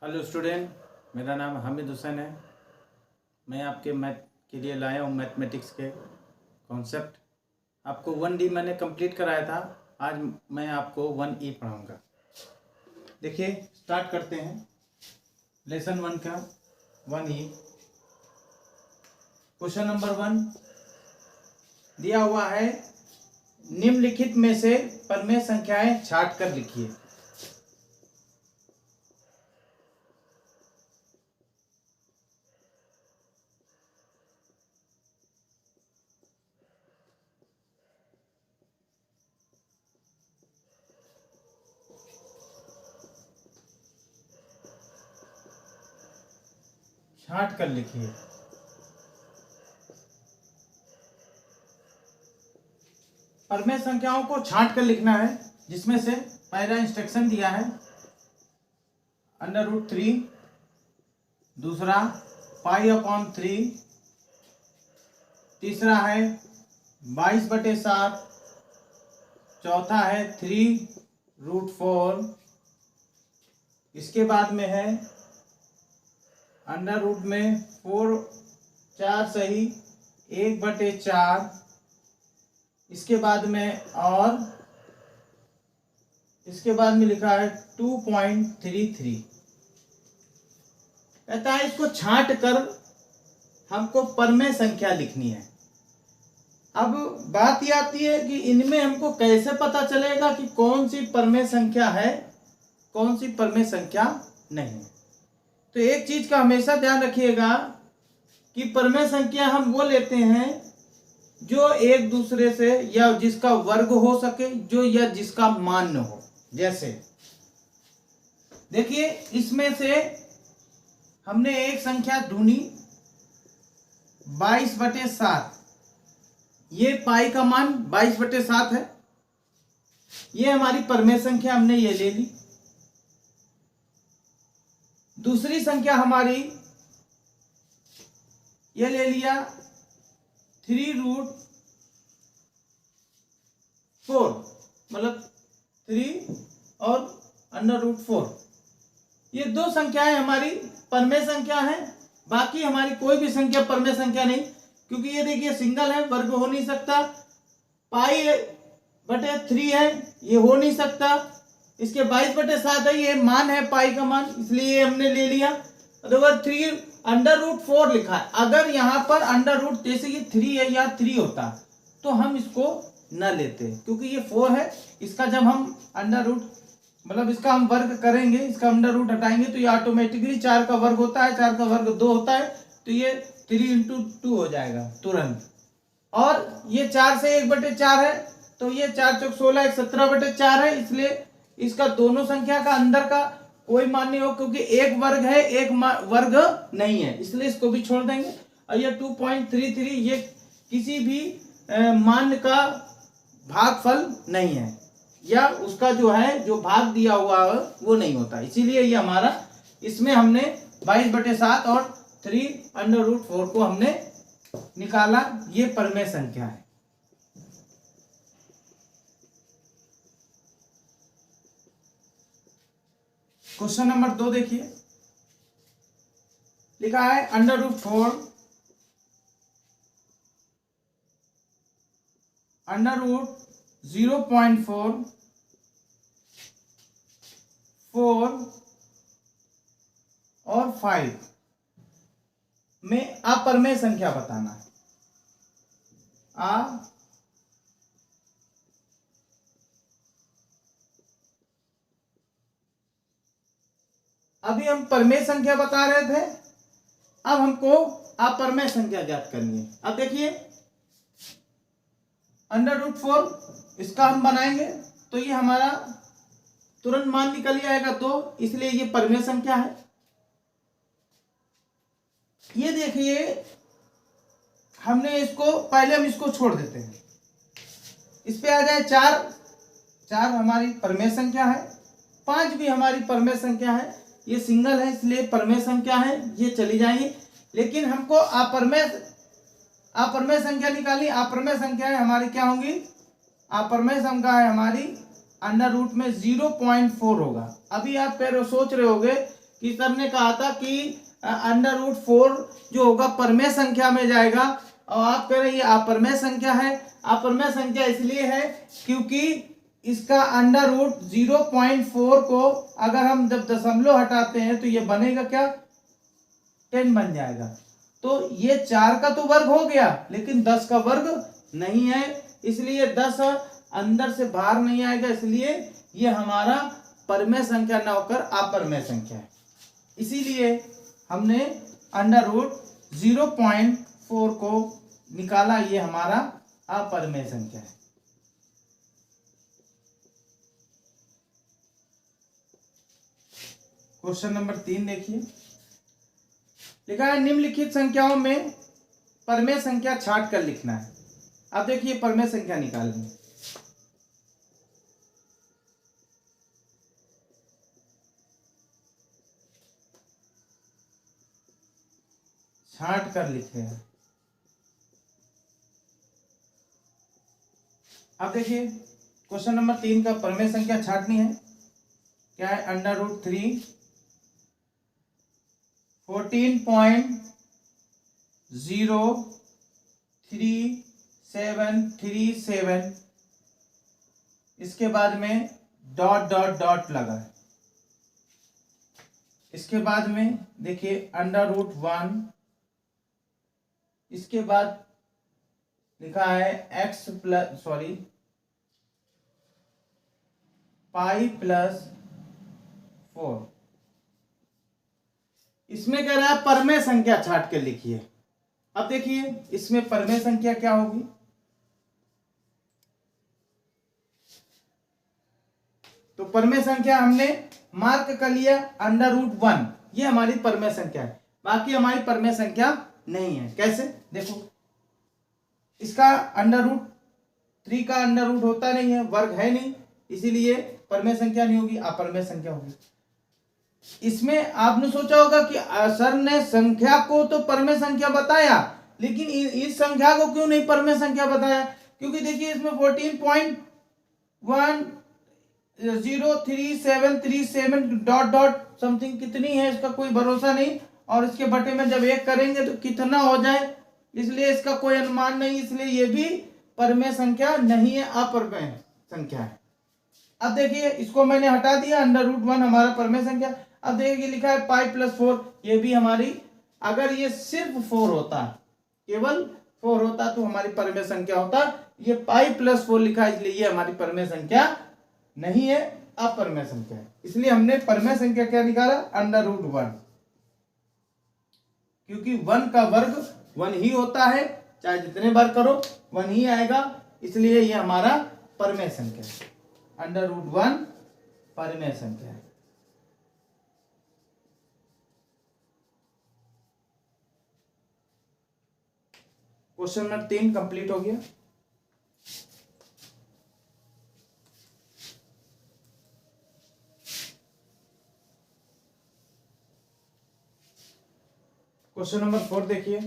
Hello student, मेरा नाम हामिद हुसैन है। मैं आपके मैथ के लिए लाया हूँ मैथमेटिक्स के कॉन्सेप्ट। आपको 1D मैंने कंप्लीट कराया था, आज मैं आपको 1E पढ़ाऊँगा। देखिए स्टार्ट करते हैं लेसन 1 का 1E। क्वेश्चन नंबर 1 दिया हुआ है, निम्नलिखित में से परमेय संख्याएं छांट कर लिखिए। छांट कर लिखिए। परमेय संख्याओं को छांट कर लिखना है, जिसमें से पहला इंस्ट्रक्शन दिया है √3, दूसरा π/3, तीसरा है 22/7, चौथा है 3√4, इसके बाद में है अंडर रूट में 4 4 सही 1/4, इसके बाद में और इसके बाद में लिखा है 2.33। कहता है इसको छांट कर हमको परमेय संख्या लिखनी है। अब बात यह आती है कि इनमें हमको कैसे पता चलेगा कि कौन सी परमेय संख्या है, कौन सी परमेय संख्या नहीं। तो एक चीज का हमेशा ध्यान रखिएगा कि परमेय संख्या हम वो लेते हैं जो एक दूसरे से या जिसका वर्ग हो सके, जो या जिसका मान न हो। जैसे देखिए इसमें से हमने एक संख्या ढूंढी 22/7, ये पाई का मान 22/7 है, ये हमारी परमेय संख्या हमने ये ले ली। दूसरी संख्या हमारी ये ले लिया 3√4, मतलब 3 और √4। ये दो संख्याएं हमारी परमेय संख्या हैं, बाकी हमारी कोई भी संख्या परमेय संख्या नहीं, क्योंकि ये देखिए सिंगल है, वर्ग हो नहीं सकता। π/3 है, ये हो नहीं सकता। इसके 22/7 है, ये मान है पाई का मान, इसलिए हमने ले लिया। अगर 3 √4 लिखा है, अगर यहाँ पर √, जैसे ये 3 है या 3 होता तो हम इसको न लेते, क्योंकि ये 4 है। इसका जब हम √, मतलब इसका हम वर्ग करेंगे, इसका √, हटाएंगे तो ये ऑटोमेटिकली 4 का वर्ग होता है, 4 का वर्ग 2 होता है, तो ये 3 × 2 हो जाएगा तुरंत। और ये 4 से 1/4 है, तो ये 4 × 4 = 16, 17/4 है, इसलिए इसका दोनों संख्या का अंदर का कोई मान नहीं हो, क्योंकि एक वर्ग है एक वर्ग नहीं है, इसलिए इसको भी छोड़ देंगे। और ये 2.33 ये किसी भी मान का भागफल नहीं है, या उसका जो है जो भाग दिया हुआ है वो नहीं होता, इसीलिए ये हमारा, इसमें हमने 22/7 और 3√4 को हमने निकाला, ये परमेय संख्या है। क्वेश्चन नंबर 2 देखिए, लिखा है √4 √0.4 4 और 5 में अपरमेय संख्या बताना है। अभी हम परमेय संख्या बता रहे थे, अब हमको अपरमेय संख्या ज्ञात करनी है। अब देखिए √4 इसका हम बनाएंगे तो ये हमारा तुरंत मान निकल आएगा 2, इसलिए ये परमेय संख्या है। ये देखिए हमने इसको पहले हम इसको छोड़ देते हैं, इस पे आ जाए 4 हमारी परमेय संख्या है, 5 भी हमारी परमेय संख्या है, ये सिंगल है इसलिए परमेय संख्या है, ये चली जाएंगी। लेकिन हमको अपरमेय संख्या निकालनी। अपरमेय संख्या है हमारी क्या होंगी, अपरमेय संख्या है हमारी √में 0.4 होगा। अभी आप सोच रहे होगे कि सर ने कहा था कि √4 जो होगा परमेय संख्या में जाएगा, और आप कह रहे हैं ये अपरमेय संख्या है। अपरमेय संख्या इसलिए है क्योंकि इसका √0.4 को अगर हम जब दशमलव हटाते हैं तो ये बनेगा क्या, 10 बन जाएगा। तो ये 4 का तो वर्ग हो गया लेकिन 10 का वर्ग नहीं है, इसलिए 10 अंदर से बाहर नहीं आएगा, इसलिए ये हमारा परमेय संख्या न होकर अपरमेय संख्या है। इसीलिए हमने √0.4 को निकाला, ये हमारा अपरमेय संख्या है। क्वेश्चन नंबर 3 देखिए, लिखा है निम्नलिखित संख्याओं में परमेय संख्या छांट कर लिखना है। अब देखिए परमेय संख्या निकालनी है। छांट कर लिखे हैं। अब देखिए क्वेश्चन नंबर 3 का परमेय संख्या छांटनी है। क्या है, √3 14.03737, इसके बाद में डॉट डॉट डॉट लगा है। इसके बाद में देखिए √1, इसके बाद लिखा है π+4। इसमें कह रहा है परमेय संख्या छांट के लिखिए। अब देखिए इसमें परमेय संख्या क्या होगी, तो परमेय संख्या हमने मार्क कर लिया √1, ये हमारी परमेय संख्या है। बाकी हमारी परमेय संख्या नहीं है। कैसे, देखो इसका √3 का √ होता नहीं है, वर्ग है नहीं, इसीलिए परमेय संख्या नहीं होगी, अपरमेय संख्या होगी। इसमें आपने सोचा होगा कि सर ने संख्या को तो परमेय संख्या बताया लेकिन इस संख्या को क्यों नहीं परमेय संख्या बताया, क्योंकि देखिए इसमें 14.1033737 डॉट डॉट समथिंग कितनी है इसका कोई भरोसा नहीं, और इसके बटे में जब 1 करेंगे तो कितना हो जाए, इसलिए इसका कोई अनुमान नहीं, इसलिए ये भी परमेय संख्या नहीं है, अपरमेय संख्या है। अब देखिए इसको मैंने हटा दिया, √1 हमारा परमेय संख्या। अब देखिए लिखा है π+4, ये भी हमारी, अगर ये सिर्फ 4 होता, केवल 4 होता तो हमारी परमेय संख्या होता, ये π+4 लिखा है इसलिए ये हमारी परमेय संख्या नहीं है, अपरमेय संख्या है। इसलिए हमने परमेय संख्या क्या निकाला, √1, क्योंकि 1 का वर्ग 1 ही होता है, चाहे जितने बार करो 1 ही आएगा, इसलिए ये हमारा परमेय संख्या है। √1 परमेय संख्या है। क्वेश्चन नंबर 3 कंप्लीट हो गया। क्वेश्चन नंबर 4 देखिए,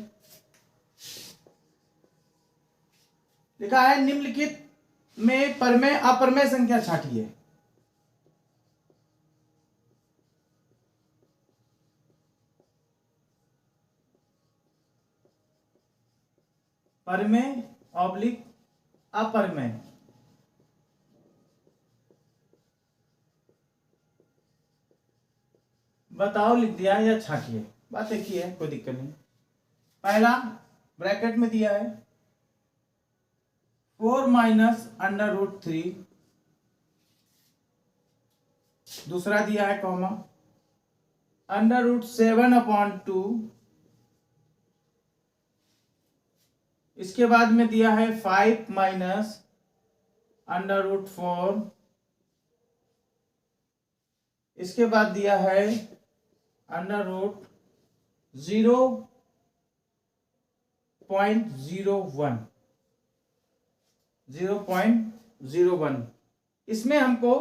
लिखा है निम्नलिखित में परमेय अपरमेय संख्या छांटिए। परमेय ऑब्लिक अपरमेय, बताओ लिख दिया या छांटिए, बात एक ही है, कोई दिक्कत नहीं। पहला ब्रैकेट में दिया है 4 - √3, दूसरा दिया है कॉमा √7/2, इसके बाद में दिया है 5 - √4, इसके बाद दिया है √0.01। इसमें हमको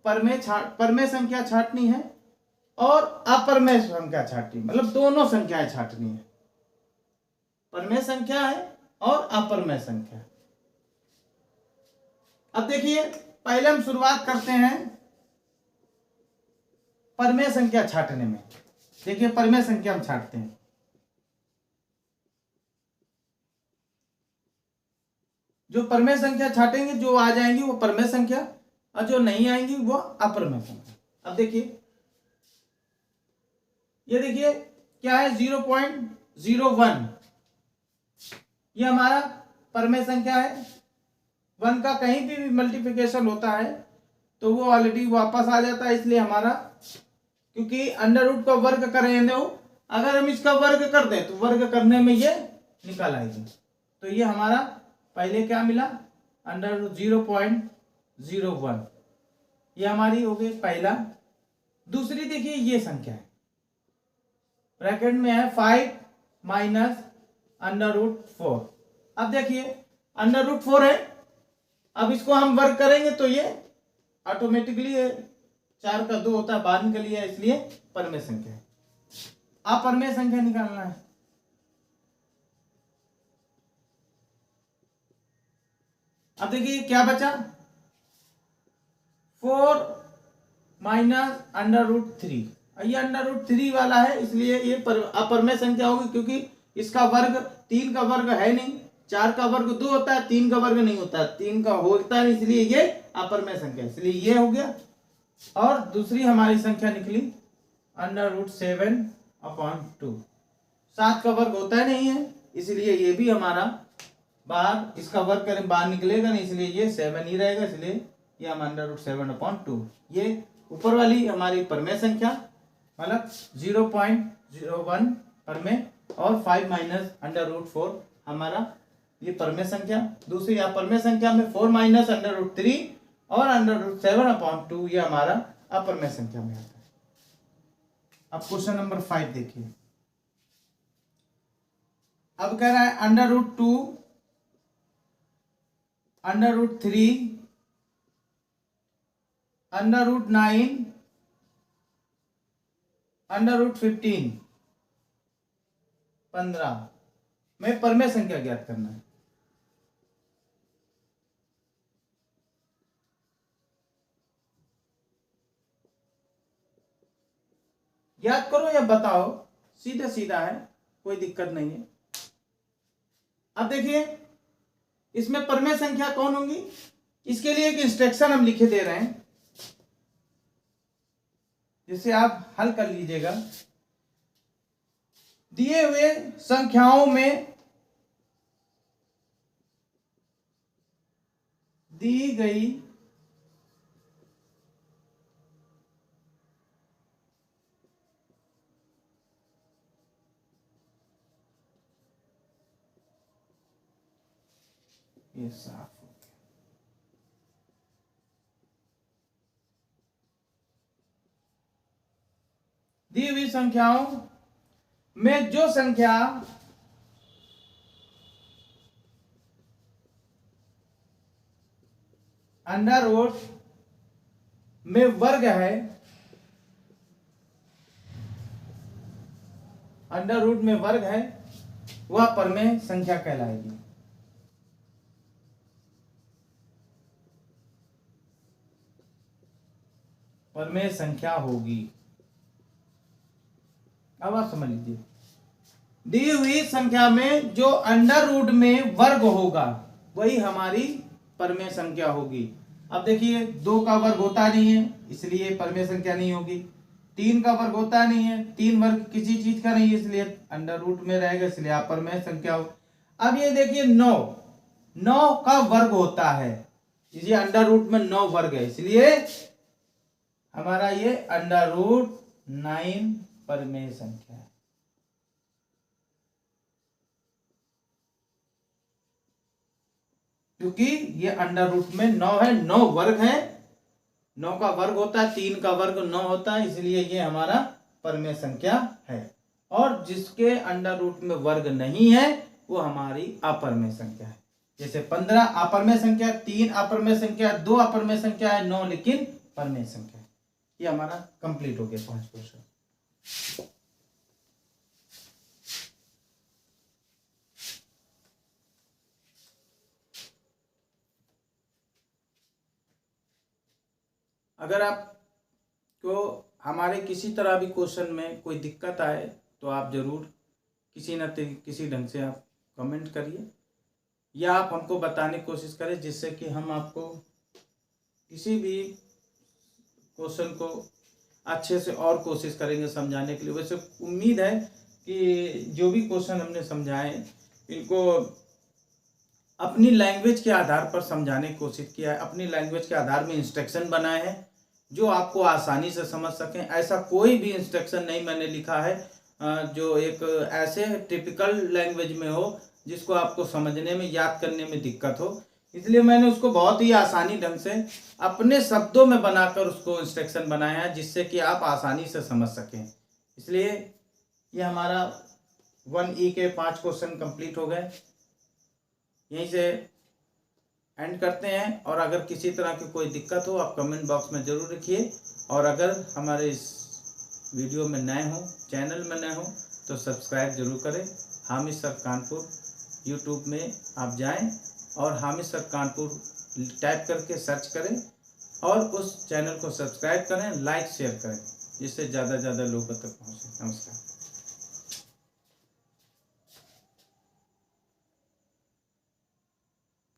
परमेय संख्या छांटनी है और अपरमेय संख्या छांटनी, मतलब दोनों संख्याएं छांटनी है, परमेय संख्या है और अपरमेय संख्या। अब देखिए पहले हम शुरुआत करते हैं परमेय संख्या छांटने में। देखिए परमेय संख्या हम छांटते हैं। जो परमेय संख्या छाटेंगे जो आ जाएंगी वो परमेय संख्या, और जो नहीं आएंगी वो अपरमेय संख्या। अब देखिए ये देखिए क्या है 0.01, ये हमारा परमेय संख्या है। 1 का कहीं भी मल्टीप्लिकेशन होता है तो वो ऑलरेडी वापस आ जाता है, इसलिए हमारा, क्योंकि अंडर रूट का वर्ग करें दो, अगर हम इसका वर्ग कर दें तो वर्ग करने में ये निकल आएगी। तो ये हमारा पहले क्या मिला, अंडर रूट 0.01, ये हमारी हो गई पहला। दूसरी देखिए ये संख्या है, ब्रैकेट में है 5 माइनस अंडर रूट 4। अब देखिए अंडर रूट 4 है, अब इसको हम वर्ग करेंगे तो ये ऑटोमेटिकली 4 का 2 होता है, बाद निकल लिया, इसलिए परमेय संख्या है। अपरमेय संख्या निकालना है। अब देखिए क्या बचा, 4 माइनस अंडर रूट 3। ये अंडर रूट 3 वाला है, इसलिए ये अपरमेय संख्या होगी, क्योंकि इसका वर्ग 3 का वर्ग है नहीं, 4 का वर्ग 2 होता है, 3 का वर्ग नहीं होता, 3 का होता है, इसलिए ये अपरमेय संख्या, इसलिए ये हो गया। और दूसरी हमारी संख्या निकली अंडर रूट 7/2। 7 का वर्ग होता है नहीं है, इसलिए ये भी हमारा बाहर, इसका वर्ग करें बाहर निकलेगा नहीं, इसलिए ये 7 ही रहेगा, इसलिए ये हम अंडर रूट 7/2। ये ऊपर वाली हमारी परमेय संख्या मतलब 0.01 परमेय, और 5 माइनस अंडर रूट 4 हमारा ये परमेय संख्या। दूसरी अपरमेय संख्या में 4 माइनस अंडर रूट 3 और अंडर रूट 7/2 ये हमारा अपरमेय संख्या में आता है। अब क्वेश्चन नंबर 5 देखिए। अब कह रहा है under root 2, under root 3, under root 9, under root 15 में परमेय संख्या ज्ञात करना है। ज्ञात करो या बताओ, सीधा सीधा है, कोई दिक्कत नहीं है। अब देखिए इसमें परमेय संख्या कौन होंगी, इसके लिए एक इंस्ट्रक्शन हम लिखे दे रहे हैं, जिसे आप हल कर लीजिएगा। दिए हुए संख्याओं में दी गई ये साफ हो गया। दी हुई संख्याओं में जो संख्या अंडर रूट में वर्ग है, अंडर रूट में वर्ग है, वह परमेय संख्या कहलाएगी। परमेय संख्या होगी। अब आप समझ लीजिए, दी हुई संख्या में जो अंडर रूट में वर्ग होगा वही हमारी परमेय संख्या होगी। अब देखिए 2 का वर्ग होता नहीं है, इसलिए परमेय संख्या नहीं होगी। 3 का वर्ग होता नहीं है, 3 वर्ग किसी चीज का नहीं है, इसलिए अंडर रूट में रहेगा, इसलिए अपरमेय संख्या हो। अब ये देखिए 9 का वर्ग होता है, ये अंडर रूट में 9 वर्ग है, इसलिए हमारा ये अंडर रूट 9 परमेय संख्या है। क्योंकि ये अंडर रूट में 9 है, 9 वर्ग है, 9 का वर्ग होता है, 3 का वर्ग 9 होता है, इसलिए ये हमारा परमेय संख्या है। और जिसके अंडर रूट में वर्ग नहीं है वो हमारी अपरमेय संख्या है। जैसे 15 अपरमेय संख्या, 3 अपरमेय संख्या, 2 अपरमेय संख्या है, 9 लेकिन परमेय संख्या है। ये हमारा कंप्लीट हो गया 5 क्वेश्चन। अगर आप तो हमारे किसी तरह भी क्वेश्चन में कोई दिक्कत आए तो आप ज़रूर किसी ढंग से आप कमेंट करिए या आप हमको बताने की कोशिश करें, जिससे कि हम आपको किसी भी क्वेश्चन को अच्छे से और कोशिश करेंगे समझाने के लिए। वैसे उम्मीद है कि जो भी क्वेश्चन हमने समझाए इनको अपनी लैंग्वेज के आधार पर समझाने की कोशिश किया है, अपनी लैंग्वेज के आधार में इंस्ट्रक्शन बनाए हैं जो आपको आसानी से समझ सकें। ऐसा कोई भी इंस्ट्रक्शन नहीं मैंने लिखा है जो एक ऐसे टिपिकल लैंग्वेज में हो जिसको आपको समझने में, याद करने में दिक्कत हो। इसलिए मैंने उसको बहुत ही आसानी ढंग से अपने शब्दों में बनाकर उसको इंस्ट्रक्शन बनाया है, जिससे कि आप आसानी से समझ सकें। इसलिए ये हमारा 1E के 5 क्वेश्चन कंप्लीट हो गए। यहीं से एंड करते हैं, और अगर किसी तरह की कोई दिक्कत हो आप कमेंट बॉक्स में ज़रूर रखिए। और अगर हमारे इस वीडियो में नए हो, चैनल में नए हो, तो सब्सक्राइब जरूर करें। हामिद सर कानपुर यूट्यूब में आप जाएं और हामिद सर कानपुर टाइप करके सर्च करें और उस चैनल को सब्सक्राइब करें, लाइक शेयर करें, जिससे ज़्यादा से ज़्यादा लोगों तक पहुँचे। नमस्कार।